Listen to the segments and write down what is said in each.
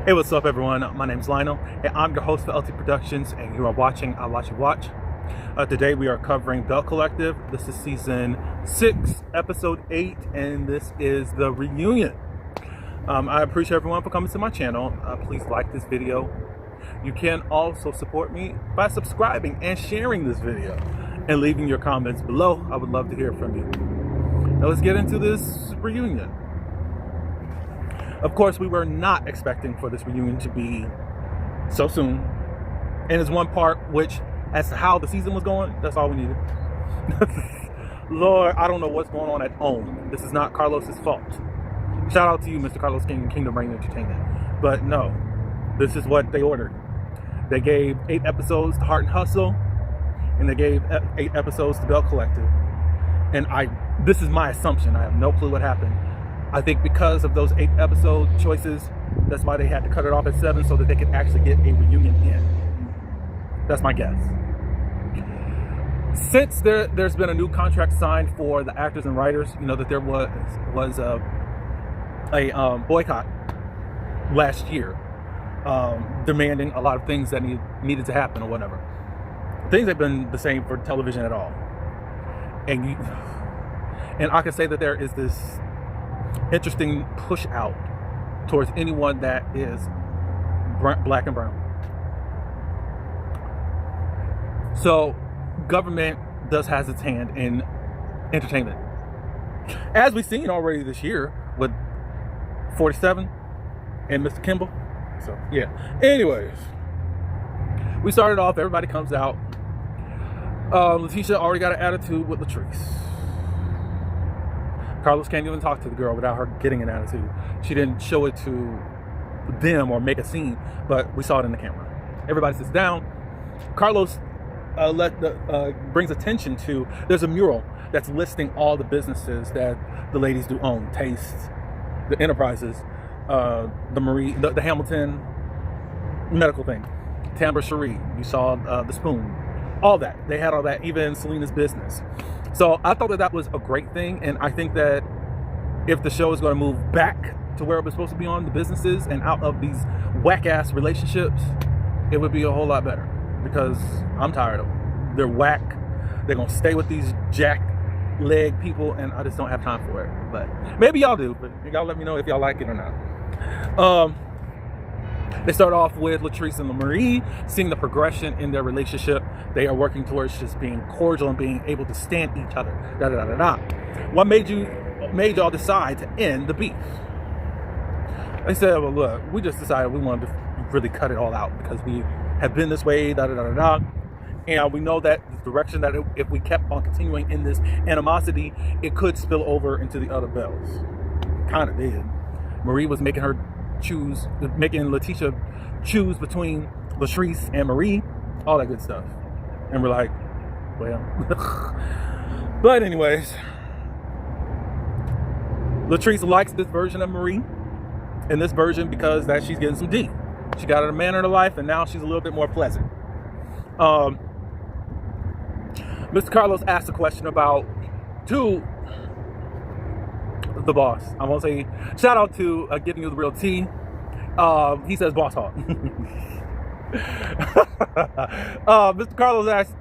Hey, what's up, everyone? My name's Lionel, and I'm your host for LT Productions, and you are watching I Watch You Watch. Today we are covering Belle Collective. This is season 6, episode 8, and this is the reunion. I appreciate everyone for coming to my channel. Please like this video. You can also support me by subscribing and sharing this video and leaving your comments below. I would love to hear from you. Now let's get into this reunion. Of course, we were not expecting for this reunion to be so soon. And there's one part which, as to how the season was going, that's all we needed. Lord, I don't know what's going on at home. This is not Carlos's fault. Shout out to you, Mr. Carlos King, Kingdom Reign Entertainment. But no, this is what they ordered. They gave 8 episodes to Heart and Hustle, and they gave 8 episodes to Belle Collective. And this is my assumption. I have no clue what happened. I think because of those 8 episode choices, that's why they had to cut it off at 7 so that they could actually get a reunion in. That's my guess. Since there's been a new contract signed for the actors and writers, you know that there was a boycott last year, demanding a lot of things that needed to happen or whatever. Things have been the same for television at all, and I can say that there is this interesting push out towards anyone that is black and brown. So government does has its hand in entertainment, as we've seen already this year with 47 and Mr. Kimball. So yeah, anyways, we started off, everybody comes out. Letitia already got an attitude with Latrice. Carlos can't even talk to the girl without her getting an attitude. She didn't show it to them or make a scene, but we saw it in the camera. Everybody sits down. Carlos brings attention to, there's a mural that's listing all the businesses that the ladies do own. Taste, the Enterprises, the Hamilton medical thing, Timbre Cherie. You saw the Spoon. All that. They had all that, even Selena's business. So I thought that was a great thing, and I think that if the show is going to move back to where it was supposed to be on the businesses and out of these whack-ass relationships, it would be a whole lot better, because I'm tired of them. They're whack. They're going to stay with these jack leg people, and I just don't have time for it. But maybe y'all do, but y'all let me know if y'all like it or not. They start off with Latrice and Marie, seeing the progression in their relationship. They are working towards just being cordial and being able to stand each other. What made y'all decide to end the beef? They said, well, look, we just decided we wanted to really cut it all out because we have been this way, and we know that the direction that if we kept on continuing in this animosity, it could spill over into the other Belles. Kind of did. Marie was making Letitia choose between Latrice and Marie, all that good stuff. And we're like, well. But anyways, Latrice likes this version of Marie in this version because that she's getting some D. She got her man in her life, and now she's a little bit more pleasant. Mr. Carlos asked a question about the boss. I won't say shout out to giving you the real tea. He says boss hog. Mr. Carlos asked,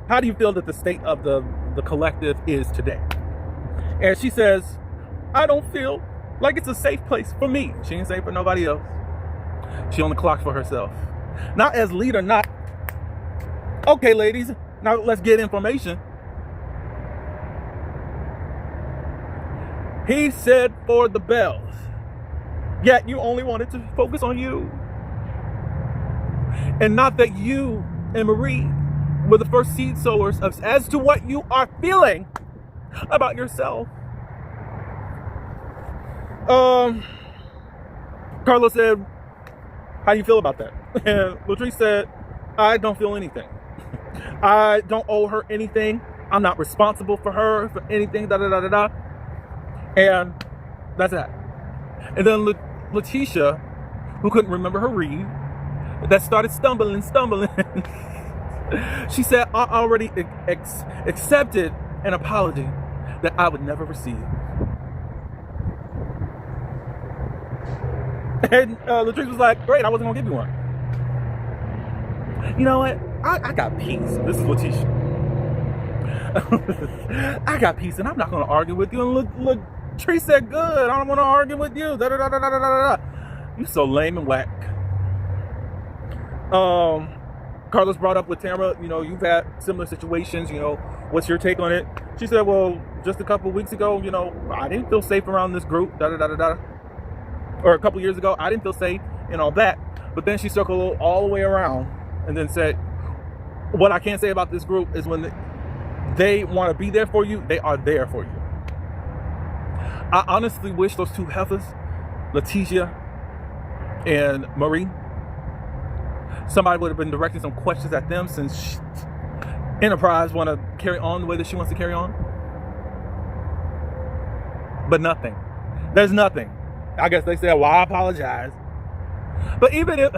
how do you feel that the state of the collective is today? And she says, I don't feel like it's a safe place for me. She didn't say for nobody else. She only clocks for herself. Not as leader, not okay, ladies, now let's get information. He said for the Belles, yet you only wanted to focus on you. And not that you and Marie were the first seed sowers as to what you are feeling about yourself. Carlos said, how do you feel about that? And Latrice said, I don't feel anything. I don't owe her anything. I'm not responsible for her, for anything, And that's that. And then Letitia, who couldn't remember her read, that started stumbling. She said, I already accepted an apology that I would never receive. And Latrice was like, great, I wasn't gonna give you one. You know what? I got peace. This is Letitia. I got peace, and I'm not gonna argue with you. And look, Tree said, good, I don't wanna argue with you. Da, da, da, da, da, da, da. You so lame and whack. Carlos brought up with Tamara, you know, you've had similar situations, you know, what's your take on it? She said, well, just a couple of weeks ago, you know, I didn't feel safe around this group, da da da da da. Or a couple years ago, I didn't feel safe and all that. But then she circled all the way around and then said, what I can't say about this group is when they want to be there for you, they are there for you. I honestly wish those two heifers, Letitia and Marie, somebody would have been directing some questions at them, since Enterprise want to carry on the way that she wants to carry on. But nothing. There's nothing. I guess they said, well, I apologize. But even if,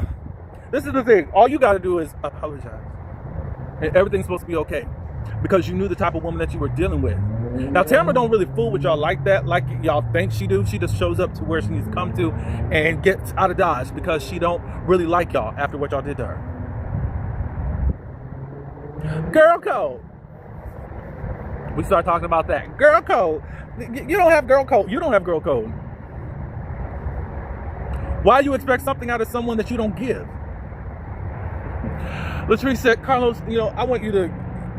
this is the thing, all you got to do is apologize. And everything's supposed to be okay. Because you knew the type of woman that you were dealing with. Now, Tamara don't really fool with y'all like that, like y'all think she do. She just shows up to where she needs to come to and gets out of Dodge because she don't really like y'all after what y'all did to her. Girl code. We start talking about that. Girl code. You don't have girl code. You don't have girl code. Why do you expect something out of someone that you don't give? Latrice said, Carlos, you know, I want you to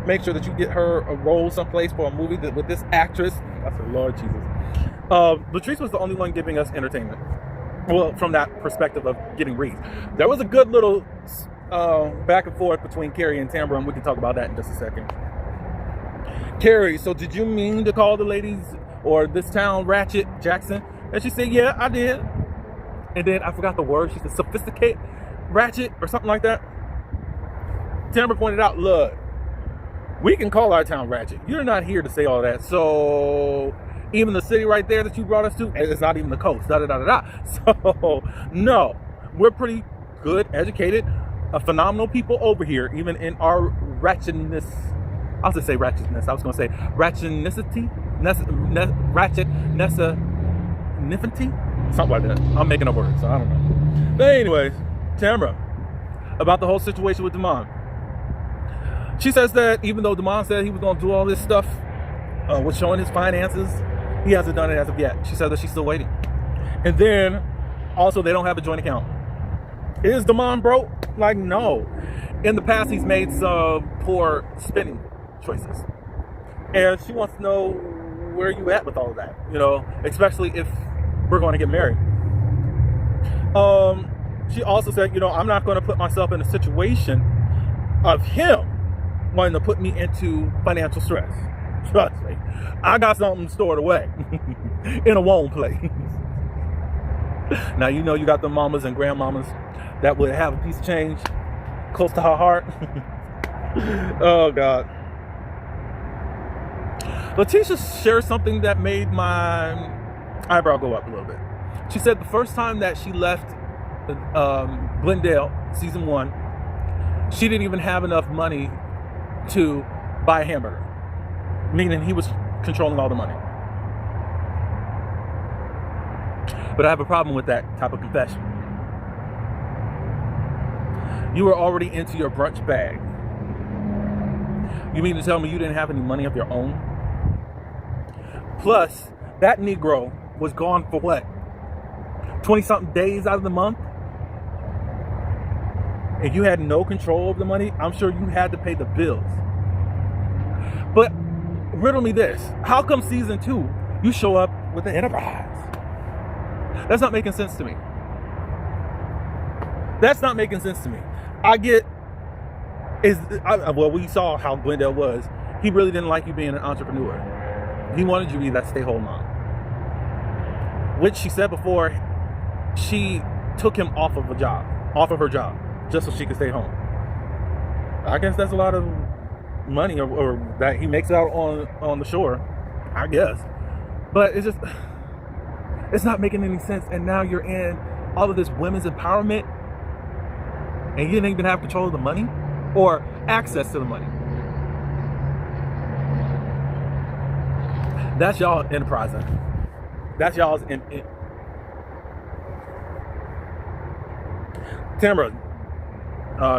make sure that you get her a role someplace for a movie with this actress. I said, Lord Jesus. Latrice was the only one giving us entertainment. Well, from that perspective of getting reads. There was a good little back and forth between Carrie and Tamara, and we can talk about that in just a second. Carrie, so did you mean to call the ladies or this town Ratchet Jackson? And she said, yeah, I did. And then I forgot the word. She said sophisticate ratchet or something like that. Tamara pointed out, look, we can call our town Ratchet. You're not here to say all that. So even the city right there that you brought us to, it's not even the coast. Da da da da da. So no, we're pretty good, educated, phenomenal people over here, even in our ratchetness. I'll just say ratchetness. I was going to say ratchetnicity, ratchetnifity, something like that. I'm making up words, so I don't know. But anyways, Tamara, about the whole situation with Damon. She says that even though Damon said he was going to do all this stuff with showing his finances, he hasn't done it as of yet. She said that she's still waiting. And then, also, they don't have a joint account. Is Damon broke? Like, no. In the past, he's made some poor spending choices. And she wants to know where you at with all of that, you know, especially if we're going to get married. She also said, you know, I'm not going to put myself in a situation of him wanting to put me into financial stress. Trust me, I got something stored away in a warm place. Now, you know, you got the mamas and grandmamas that would have a piece of change close to her heart. Oh, God. Letitia shared something that made my eyebrow go up a little bit. She said the first time that she left Glendale, season 1, she didn't even have enough money to buy a hamburger, meaning he was controlling all the money. But I have a problem with that type of confession. You were already into your brunch bag. You mean to tell me you didn't have any money of your own? Plus, that Negro was gone for what? 20-something days out of the month? And you had no control of the money? I'm sure you had to pay the bills. But riddle me this. How come season 2, you show up with the Enterprise? That's not making sense to me. That's not making sense to me. Well, we saw how Glendale was. He really didn't like you being an entrepreneur. He wanted you to be that stay-home mom. Which she said before, she took him off of her job, just so she could stay home. I guess that's a lot of money or that he makes out on the shore, I guess. But it's not making any sense. And now you're in all of this women's empowerment and you didn't even have control of the money or access to the money. That's y'all enterprising. That's y'all's Tamara,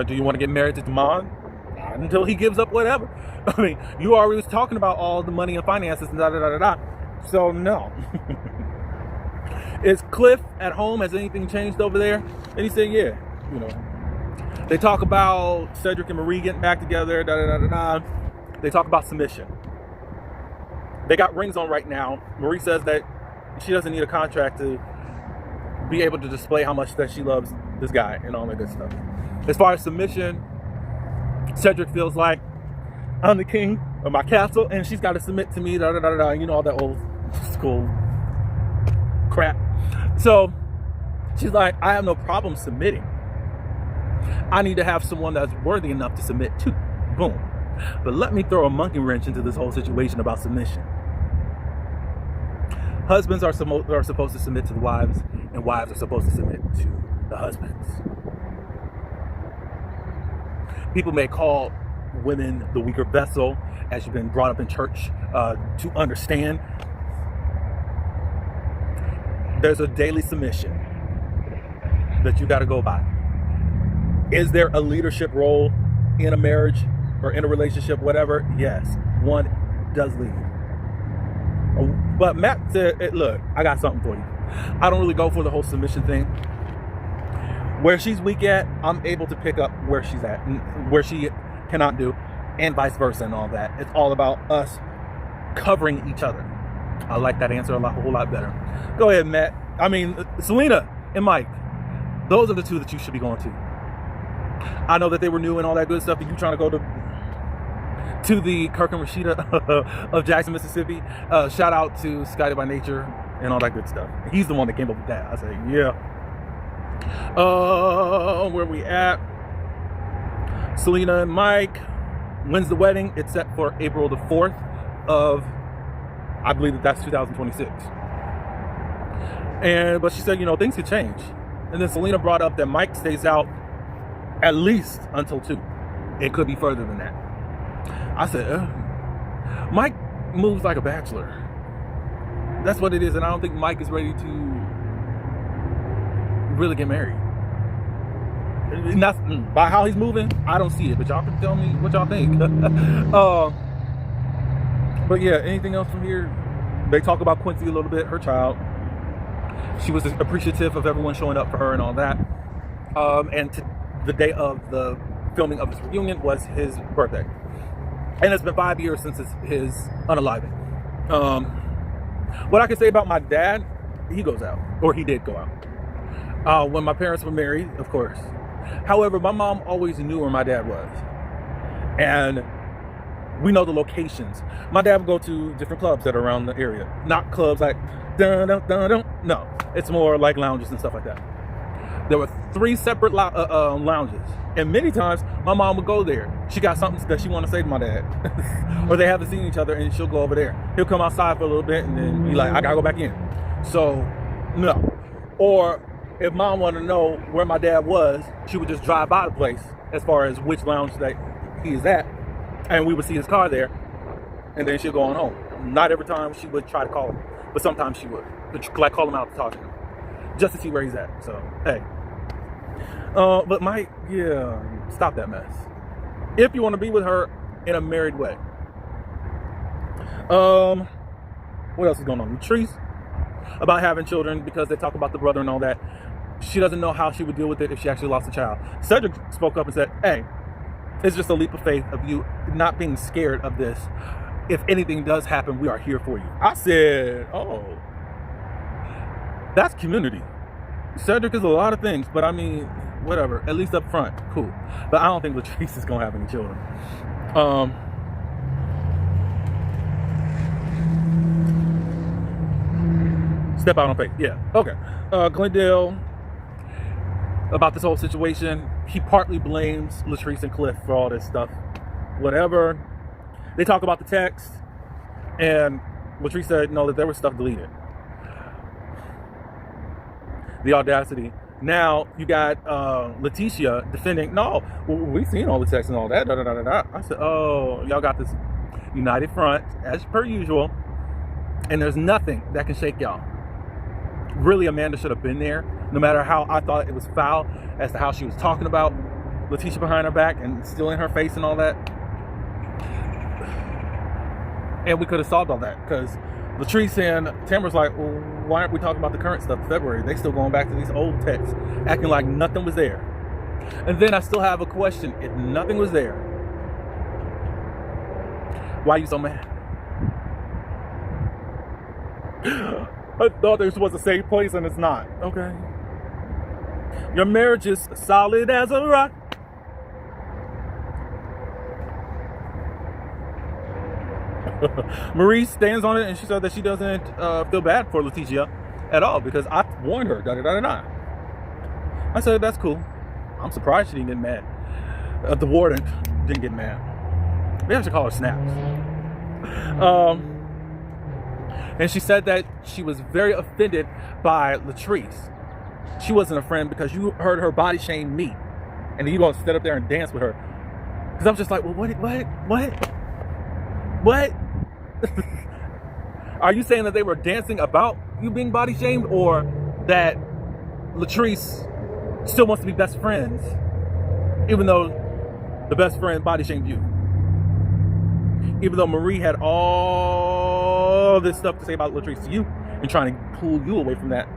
do you want to get married to Damon? Not until he gives up whatever. I mean, you already was talking about all the money and finances and da da da da da. So no. Is Cliff at home? Has anything changed over there? And he said, yeah. You know, they talk about Cedric and Marie getting back together. Da da da da da. They talk about submission. They got rings on right now. Marie says that she doesn't need a contract to be able to display how much that she loves this guy and all that good stuff. As far as submission, Cedric feels like I'm the king of my castle and she's got to submit to me, da da da da, you know, all that old school crap. So she's like, I have no problem submitting. I need to have someone that's worthy enough to submit to. Boom. But let me throw a monkey wrench into this whole situation about submission. Husbands are supposed to submit to the wives, and wives are supposed to submit to the husbands. People may call women the weaker vessel, as you've been brought up in church to understand. There's a daily submission that you got to go by. Is there a leadership role in a marriage or in a relationship, whatever? Yes, one does lead. But Matt said, look, I got something for you. I don't really go for the whole submission thing. Where she's weak at, I'm able to pick up where she's at, where she cannot do, and vice versa and all that. It's all about us covering each other. I like that answer a whole lot better. Go ahead, Matt. I mean, Selena and Mike, those are the two that you should be going to. I know that they were new and all that good stuff, and you trying to go to the Kirk and Rashida of Jackson, Mississippi. Shout out to Scotty by Nature and all that good stuff. He's the one that came up with that. I say, yeah. Where we at? Selena and Mike. When's the wedding? It's set for April the 4th of, I believe that's 2026. But she said, you know, things could change. And then Selena brought up that Mike stays out at least until 2. It could be further than that. I said, Mike moves like a bachelor. That's what it is. And I don't think Mike is ready to really get married. By how he's moving, I don't see it. But y'all can tell me what y'all think. But yeah, anything else from here? They talk about Quincy a little bit, her child. She was appreciative of everyone showing up for her and all that. And the day of the filming of his reunion was his birthday. And it's been 5 years since his unaliving. What I can say about my dad, he goes out, or he did go out. When my parents were married, of course. However, my mom always knew where my dad was. And we know the locations. My dad would go to different clubs that are around the area. Not clubs like, dun, dun, dun, dun. No, it's more like lounges and stuff like that. There were 3 separate lounges. And many times, my mom would go there. She got something that she wanted to say to my dad. Or they haven't seen each other, and she'll go over there. He'll come outside for a little bit, and then be like, I gotta go back in. So, no. Or, if mom wanted to know where my dad was, she would just drive by the place, as far as which lounge that he is at. And we would see his car there, and then she'll go on home. Not every time she would try to call him, but sometimes she would. Like, call him out to talk to him. Just to see where he's at. So, hey. But Mike, yeah, stop that mess. If you want to be with her in a married way. What else is going on? Latrice, about having children, because they talk about the brother and all that. She doesn't know how she would deal with it if she actually lost a child. Cedric spoke up and said, hey, it's just a leap of faith of you not being scared of this. If anything does happen, we are here for you. I said, oh, that's community. Cedric is a lot of things, but I mean, whatever. At least up front, cool. But I don't think Latrice is gonna have any children. Step out on faith. Yeah. Okay. Glendale, about this whole situation, he partly blames Latrice and Cliff for all this stuff. Whatever. They talk about the text, and Latrice said no, that there was stuff deleted. The audacity. Now you got Letitia defending, no, we've seen all the text and all that. Da, da, da, da, da. I said, oh, y'all got this united front as per usual, and there's nothing that can shake y'all. Really, Amanda should have been there No matter how I thought it was foul as to how she was talking about Letitia behind her back and still in her face and all that. And we could have solved all that, because Latrice and Tamara's like, well, why aren't we talking about the current stuff in February? They still going back to these old texts, acting like nothing was there. And then I still have a question. If nothing was there, why are you so mad? I thought this was a safe place and it's not. Okay. Your marriage is solid as a rock. Marie stands on it, and she said that she doesn't feel bad for Letitia at all, because I warned her. I said, that's cool. I'm surprised she didn't get mad. The warden didn't get mad. Maybe I should call her Snaps. And she said that she was very offended by Latrice. She wasn't a friend because you heard her body shame me, and then you gonna sit up there and dance with her. Because I'm just like, well, what? Are you saying that they were dancing about you being body shamed, or that Latrice still wants to be best friends, even though the best friend body shamed you? Even though Marie had all this stuff to say about Latrice to you and trying to pull you away from that,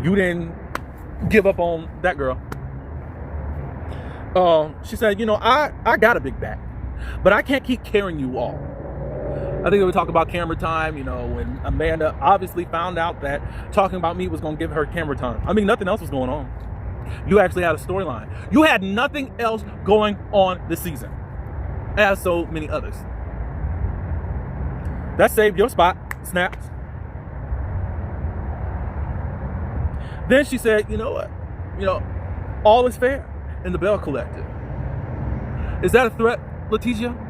you didn't give up on that girl. She said, I got a big back, but I can't keep carrying you all. I think we talk about camera time, when Amanda obviously found out that talking about me was going to give her camera time. I mean, nothing else was going on. You actually had a storyline. You had nothing else going on this season, as so many others. That saved your spot, Snaps. Then she said, you know what? All is fair in the Belle Collective. Is that a threat, Letitia?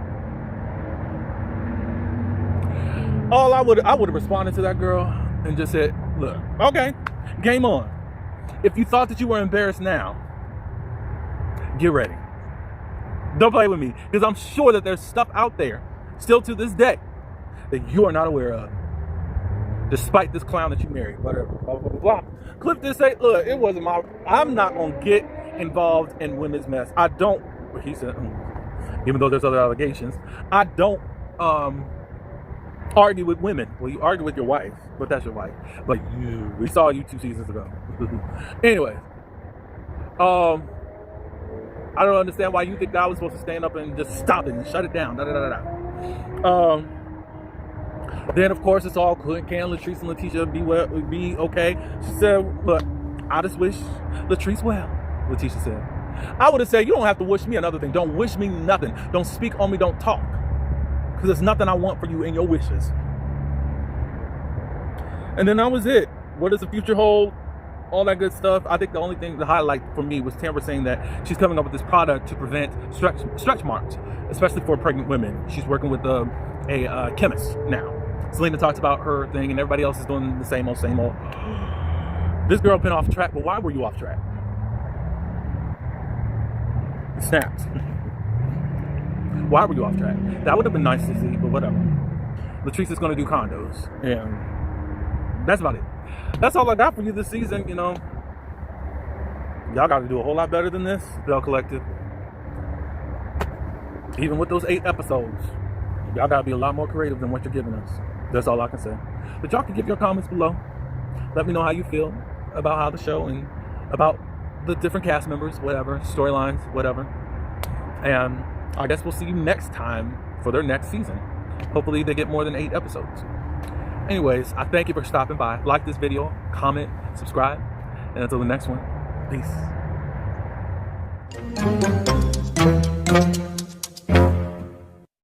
I would have responded to that girl and just said, look, okay, game on. If you thought that you were embarrassed now, get ready. Don't play with me, because I'm sure that there's stuff out there still to this day that you are not aware of, despite this clown that you married, whatever, blah, blah, blah, blah. Cliff did say, look, it wasn't I'm not going to get involved in women's mess. I don't, he said, even though there's other allegations, I don't argue with women. Well, you argue with your wife, but that's your wife. But we saw you 2 seasons ago. Anyway, I don't understand why you think that I was supposed to stand up and just stop it and shut it down. Then, of course, it's all good. Can Latrice and Letitia be okay? She said, look, I just wish Latrice well, Letitia said. I would have said, you don't have to wish me another thing. Don't wish me nothing. Don't speak on me. Don't talk. Because there's nothing I want for you in your wishes. And then that was it. What does the future hold? All that good stuff. I think the only thing to highlight for me was Tamara saying that she's coming up with this product to prevent stretch marks, especially for pregnant women. She's working with a chemist now. Selena talks about her thing, and everybody else is doing the same old. This girl been off track, but why were you off track? Snaps. Why were you off track? That would have been nice to see, but whatever. Latrice is going to do condos, and that's about it. That's all I got for you this season. Y'all got to do a whole lot better than this, Belle Collective. Even with those 8 episodes, y'all got to be a lot more creative than what you're giving us. That's all I can say. But y'all can give your comments below. Let me know how you feel about how the show and about the different cast members, whatever, storylines, whatever. And I guess we'll see you next time for their next season. Hopefully they get more than 8 episodes. Anyways, I thank you for stopping by. Like this video, comment, subscribe, and until the next one, peace.